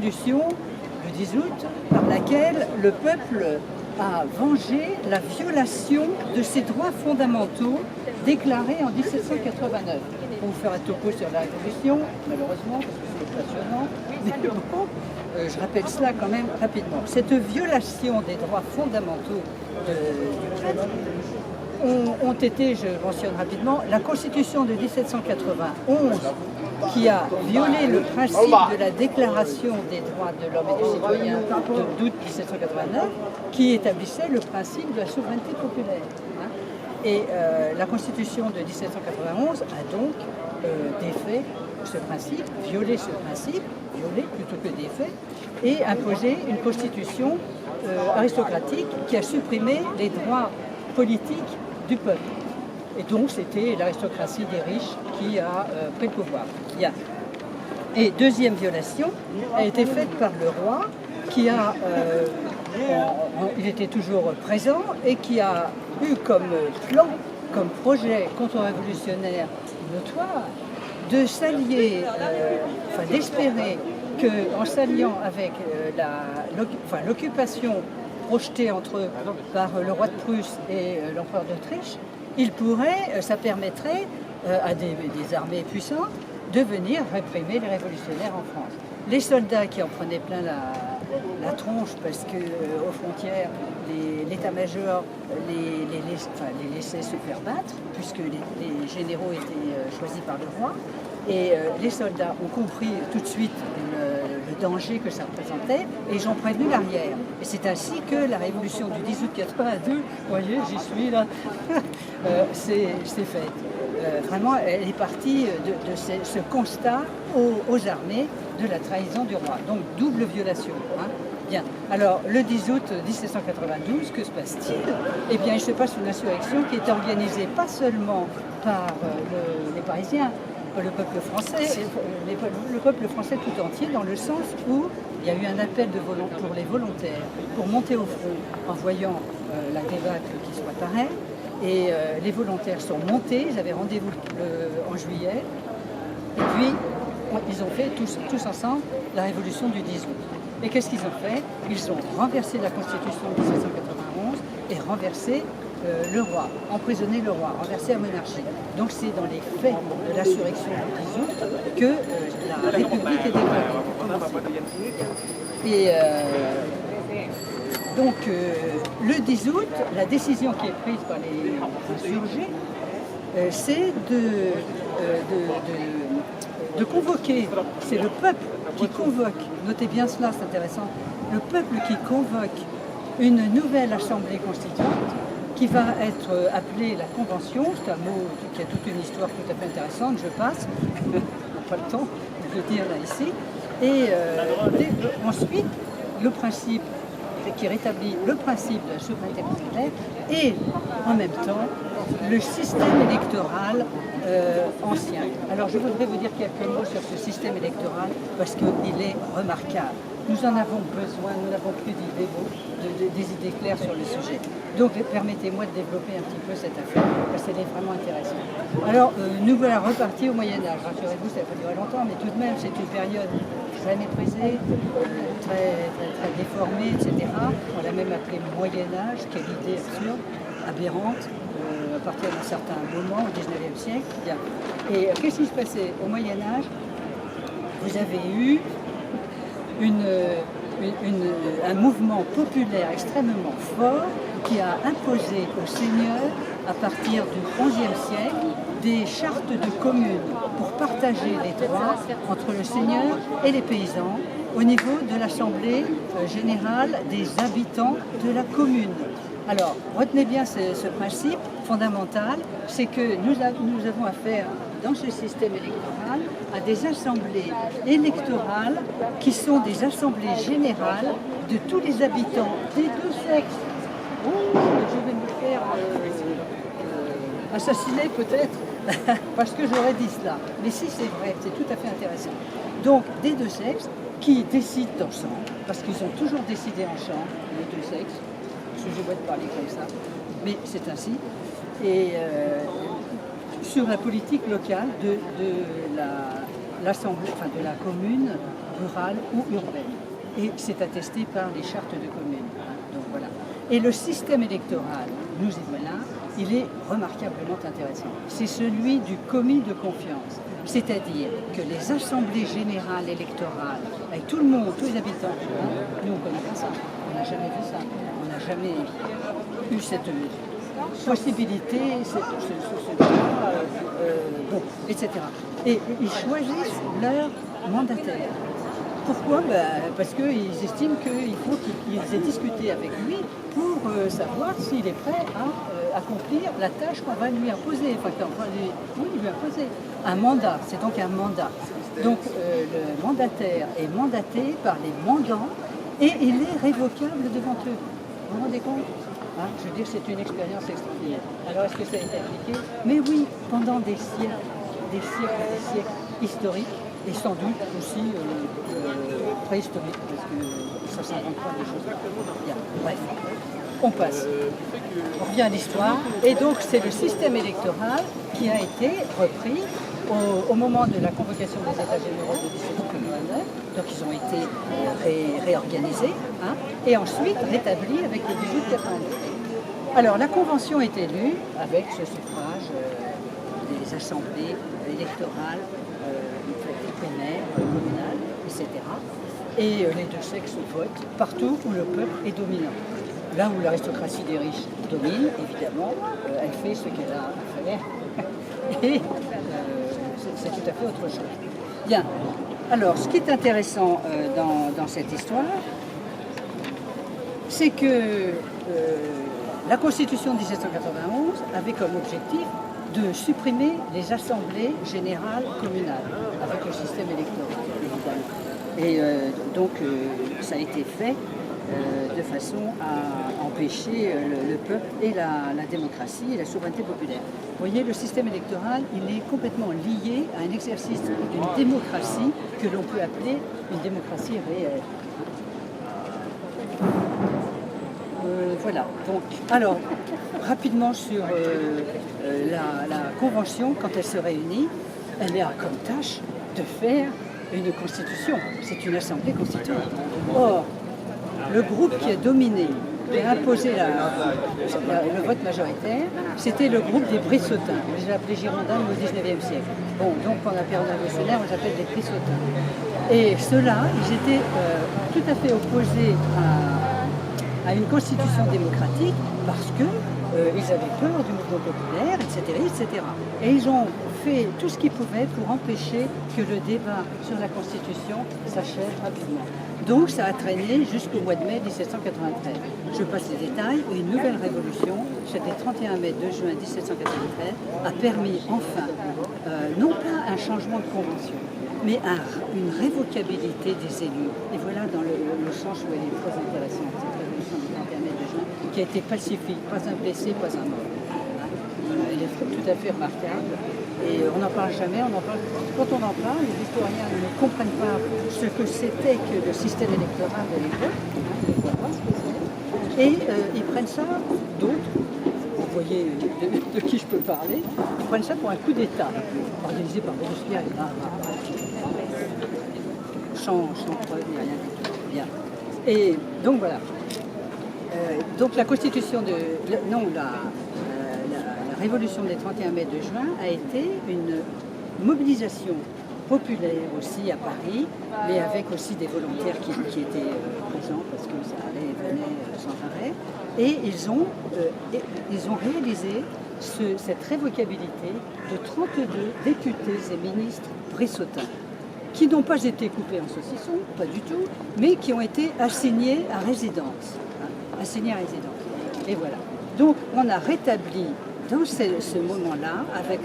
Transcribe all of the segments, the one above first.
révolution, le 10 août, par laquelle le peuple a vengé la violation de ses droits fondamentaux déclarés en 1789. Pour vous faire un topo sur la Révolution, malheureusement, parce que c'est passionnant, mais bon, je rappelle cela quand même rapidement. Cette violation des droits fondamentaux du peuple ont été, je mentionne rapidement, la Constitution de 1791 qui a violé le principe de la Déclaration des droits de l'homme et du citoyen d'août 1789, qui établissait le principe de la souveraineté populaire. Et la Constitution de 1791 a donc défait ce principe, violé ce principe, violé plutôt que défait, et imposé une Constitution aristocratique qui a supprimé les droits politiques du peuple. Et donc c'était l'aristocratie des riches qui a pris le pouvoir. Bien. Et deuxième violation a été faite par le roi qui a, il était toujours présent et qui a eu comme plan, comme projet contre-révolutionnaire notoire de s'allier, d'espérer qu'en s'alliant avec l'occupation projetée entre eux par le roi de Prusse et l'empereur d'Autriche, ça permettrait à des armées puissantes de venir réprimer les révolutionnaires en France. Les soldats qui en prenaient plein la tronche parce qu'aux frontières, l'état-major les laissait se faire battre, puisque les généraux étaient choisis par le roi, et les soldats ont compris tout de suite le danger que ça représentait, et ils ont prévenu l'arrière. Et c'est ainsi que la révolution du 10 août 82, vous voyez, j'y suis là, c'est fait. Vraiment, elle est partie de ce constat aux armées de la trahison du roi. Donc, double violation. Hein. Bien. Alors, le 10 août 1792, que se passe-t-il? Eh bien, il se passe une insurrection qui est organisée pas seulement par les Parisiens, le peuple français, le peuple français tout entier, dans le sens où il y a eu un appel pour les volontaires pour monter au front en voyant la débâcle qui se préparait. Et les volontaires sont montés, ils avaient rendez-vous en juillet, et puis ils ont fait tous ensemble la révolution du 10 août. Et qu'est-ce qu'ils ont fait? Ils ont renversé la Constitution de 1791 et renversé le roi, emprisonné le roi, renversé la monarchie. Donc c'est dans les faits de l'insurrection du 10 août que la République est déclarée. Et donc, le 10 août, la décision qui est prise par les insurgés, c'est de convoquer, c'est le peuple qui convoque, notez bien cela, c'est intéressant, le peuple qui convoque une nouvelle assemblée constituante qui va être appelée la Convention, c'est un mot qui a toute une histoire tout à fait intéressante, je passe, on n'a pas le temps de le dire là ici, et ensuite, le principe qui rétablit le principe de la souveraineté populaire et en même temps le système électoral ancien. Alors je voudrais vous dire quelques mots sur ce système électoral parce qu'il est remarquable. Nous en avons besoin, nous n'avons plus des idées claires sur le sujet. Donc permettez-moi de développer un petit peu cette affaire parce qu'elle est vraiment intéressante. Alors nous voilà repartis au Moyen-Âge. Rassurez-vous, ça n'a pas duré longtemps, mais tout de même c'est une période très méprisée, très déformée, etc. On l'a même appelé Moyen-Âge, quelle idée absurde, aberrante, à partir d'un certain moment au 19e siècle. Bien. Et qu'est-ce qui se passait au Moyen-Âge? Vous avez eu un mouvement populaire extrêmement fort qui a imposé aux seigneurs, à partir du XIe siècle, des chartes de communes pour partager les droits entre le seigneur et les paysans au niveau de l'Assemblée générale des habitants de la commune. Alors, retenez bien ce principe fondamental, c'est que nous avons affaire dans ce système électoral à des assemblées électorales qui sont des assemblées générales de tous les habitants des deux sexes. Oh, je vais me faire assassiner peut-être parce que j'aurais dit cela. Mais si c'est vrai, c'est tout à fait intéressant. Donc, des deux sexes qui décident ensemble, parce qu'ils ont toujours décidé ensemble, les deux sexes, excusez-moi de parler comme ça, mais c'est ainsi. Et sur la politique locale de l'Assemblée, enfin de la commune rurale ou urbaine. Et c'est attesté par les chartes de communes. Donc voilà. Et le système électoral, nous y voilà, il est remarquablement intéressant. C'est celui du commis de confiance. C'est-à-dire que les assemblées générales électorales, avec tout le monde, tous les habitants, nous on ne connaît pas ça, on n'a jamais vu ça, on n'a jamais eu cette possibilité, bon, etc. Et ils choisissent leur mandataire. Pourquoi? Parce qu'ils estiment qu'il faut qu'ils aient discuté avec lui pour savoir s'il est prêt à accomplir la tâche qu'on va lui imposer, enfin qu'on va lui imposer. Un mandat, c'est donc un mandat. Donc le mandataire est mandaté par les mandants et il est révocable devant eux. Vous vous rendez compte? Je veux dire, c'est une expérience extraordinaire. Alors, est-ce que ça a été appliqué? Mais oui, pendant des siècles historiques, et sans doute aussi préhistoriques, parce que ça s'invente pas des choses. Bien, bref, on passe. On revient à l'histoire, et donc c'est le système électoral qui a été repris au moment de la convocation des États généraux de 1789, donc ils ont été réorganisés, et ensuite rétablis avec le 1889. Alors la Convention est élue avec ce suffrage des assemblées électorales, primaires, communales, etc. Et les deux sexes votent partout où le peuple est dominant. Là où l'aristocratie des riches domine, évidemment, elle fait ce qu'elle a à faire. Et c'est tout à fait autre chose. Bien. Alors, ce qui est intéressant dans cette histoire, c'est que la Constitution de 1791 avait comme objectif de supprimer les assemblées générales communales avec le système électoral, évidemment. Et donc, ça a été fait de façon à empêcher le peuple et la démocratie et la souveraineté populaire. Vous voyez, le système électoral, il est complètement lié à un exercice d'une démocratie que l'on peut appeler une démocratie réelle. Voilà. Donc, alors, rapidement sur la Convention, quand elle se réunit, elle a comme tâche de faire une constitution. C'est une assemblée constituante. Or, le groupe qui a dominé, qui a imposé le vote majoritaire, c'était le groupe des Brissotins. On les a appelés Girondins au XIXe siècle. Bon, donc pendant la période révolutionnaire, on les appelle les Brissotins. Et ceux-là, ils étaient tout à fait opposés à une constitution démocratique parce que ils avaient peur du mouvement populaire, etc., etc. Et ils ont fait tout ce qu'ils pouvaient pour empêcher que le débat sur la Constitution s'achève rapidement. Donc ça a traîné jusqu'au mois de mai 1793. Je passe les détails. Une nouvelle révolution, c'était 31 mai, 2 juin 1793, a permis enfin, non pas un changement de convention, mais une révocabilité des élus. Et voilà dans le sens où elle est très intéressante, cette révolution du 31 mai, 2 juin, qui a été pacifique, pas un blessé, pas un mort. Elle est tout à fait remarquable. Et on n'en parle jamais, quand on en parle, les historiens ne comprennent pas ce que c'était que le système électoral de l'époque, ils ne voient pas ce que c'est, et ils prennent ça, d'autres, vous voyez de qui je peux parler, ils prennent ça pour un coup d'État, organisé par Robespierre, sans preuve, ni rien du tout. Bien. Et donc voilà. Donc la constitution la révolution des 31 mai 2 juin a été une mobilisation populaire aussi à Paris, mais avec aussi des volontaires qui étaient présents parce que ça allait et venait sans arrêt. Et ils ont réalisé cette révocabilité de 32 députés et ministres brissotins, qui n'ont pas été coupés en saucisson, pas du tout, mais qui ont été assignés à résidence. Assignés à résidence. Et voilà. Donc on a rétabli dans ce moment-là, avec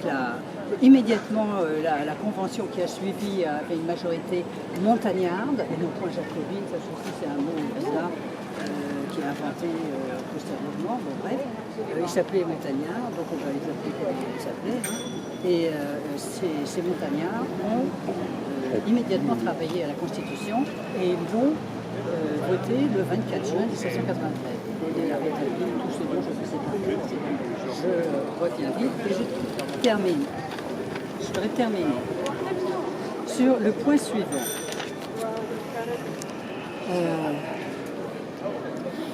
immédiatement la convention qui a suivi avait une majorité montagnarde, et non point jacobine, ça aussi c'est un mot bizarre qui est inventé postérieurement, bon bref, ils s'appelaient montagnards, donc on va les appeler comme ils s'appelaient, et ces montagnards ont immédiatement travaillé à la Constitution et ils vont voter le 24 juin 1793. Et la rétabli tout ce dont je faisais partie. Je retiens vite et je termine. Je voudrais terminer sur le point suivant.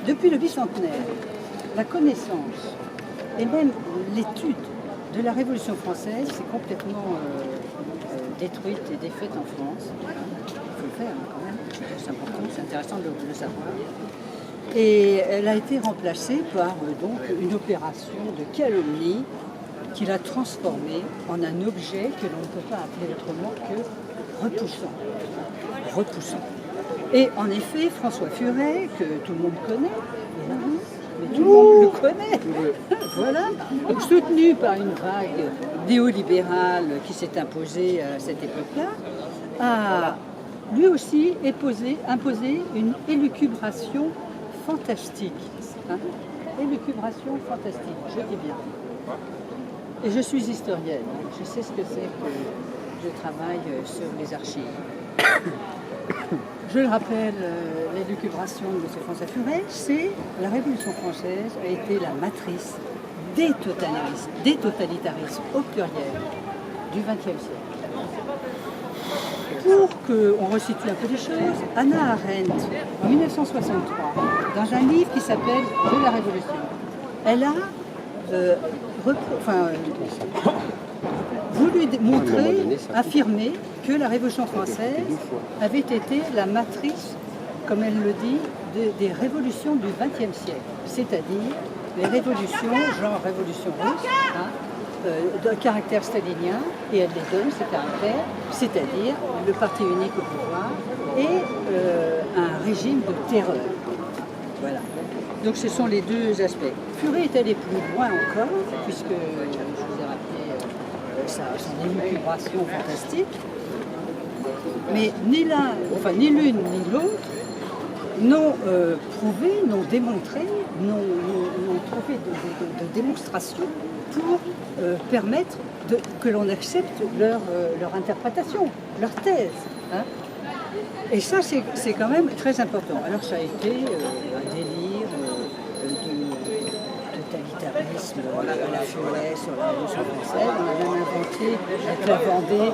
Depuis le bicentenaire, la connaissance et même l'étude de la Révolution française s'est complètement détruite et défaite en France. Il faut le faire quand même, c'est important, c'est intéressant de le savoir. Et elle a été remplacée par donc une opération de calomnie qui l'a transformée en un objet que l'on ne peut pas appeler autrement que repoussant. Repoussant. Et en effet, François Furet, que tout le monde connaît, mais tout le monde le connaît, voilà, donc, soutenu par une vague néolibérale qui s'est imposée à cette époque-là, a lui aussi imposé une élucubration fantastique. Hein, élucubration fantastique, je dis bien. Et je suis historienne, je sais ce que c'est que je travaille sur les archives. Je le rappelle, l'élucubration de M. François Furet, c'est la Révolution française a été la matrice des totalitarismes au pluriel du XXe siècle. Pour qu'on resitue un peu les choses, Hannah Arendt, en 1963, dans un livre qui s'appelle « De la Révolution », elle a voulu affirmer que la Révolution française avait été la matrice, comme elle le dit, des révolutions du XXe siècle, c'est-à-dire les révolutions, genre révolution russe, de caractère stalinien, et elle les donne, ces caractères, c'est-à-dire le parti unique au pouvoir et un régime de terreur. Voilà. Donc ce sont les deux aspects. Furet est allé plus loin encore, puisque je vous ai rappelé son élucubration fantastique, mais ni l'une ni l'autre n'ont prouvé, n'ont démontré, n'ont trouvé de démonstration pour permettre que l'on accepte leur interprétation, leur thèse. Hein. Et ça, c'est quand même très important. Alors ça a été un délire de totalitarisme à la Furet sur la Révolution française. On a même inventé, avec la Vendée,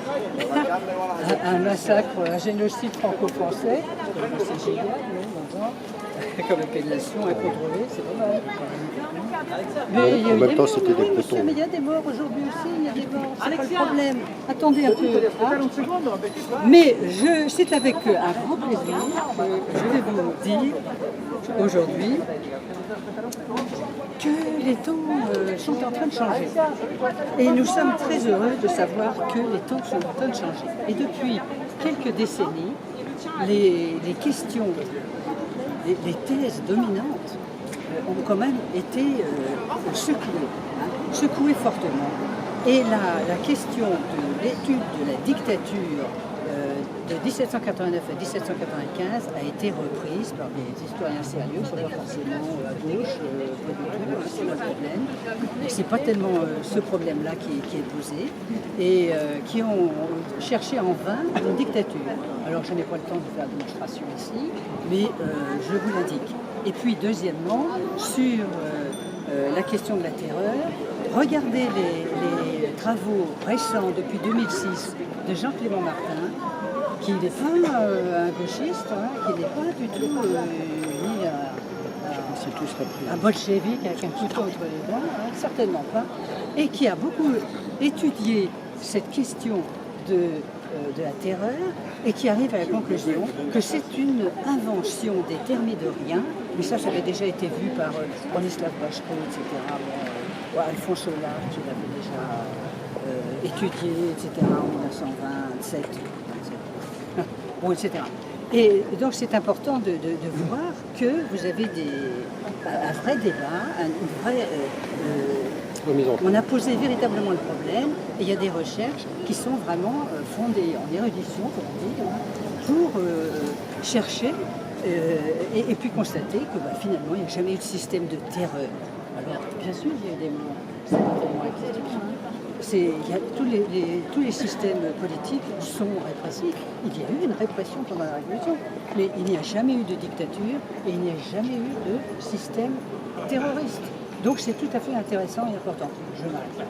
un massacre, un génocide franco-français. C'est génial, non, comme appellation incontrôlée, c'est pas mal. Mais il y a eu des morts, oui, monsieur, mais il y a des morts aujourd'hui aussi, il y a des morts, c'est pas le problème. Attendez un peu. Hein. Mais c'est avec un grand plaisir que je vais vous dire aujourd'hui que les temps sont en train de changer. Et nous sommes très heureux de savoir que les temps sont en train de changer. Et depuis quelques décennies, les questions, les thèses dominantes ont quand même été secouées fortement. Et la question de l'étude de la dictature de 1789 à 1795 a été reprise par des historiens sérieux, c'est pas forcément à gauche, pas du tout, c'est le problème. Et c'est pas tellement ce problème-là qui est posé, et qui ont cherché en vain une dictature. Alors je n'ai pas le temps de faire la démonstration ici, mais je vous l'indique. Et puis deuxièmement, sur la question de la terreur, regardez les travaux récents depuis 2006 de Jean-Clément Martin, qui n'est pas un gauchiste, qui n'est pas du tout ni un bolchevique avec un couteau entre les dents, certainement pas, et qui a beaucoup étudié cette question de la terreur et qui arrive à la conclusion que c'est une invention des thermidoriens, mais ça avait déjà été vu par Bronislaw Baszko, etc., Alphonse Solar qui l'avait déjà étudié, etc., en 1927. Bon, etc. Et donc c'est important de voir que vous avez un vrai débat, on a posé véritablement le problème, et il y a des recherches qui sont vraiment fondées en érudition, comme on dit, pour chercher et puis constater que finalement il n'y a jamais eu de système de terreur. Alors bien sûr il y a eu des morts, c'est pas tellement existant. Tous les systèmes politiques sont répressifs. Il y a eu une répression pendant la Révolution, mais il n'y a jamais eu de dictature et il n'y a jamais eu de système terroriste. Donc c'est tout à fait intéressant et important. Je m'arrête là.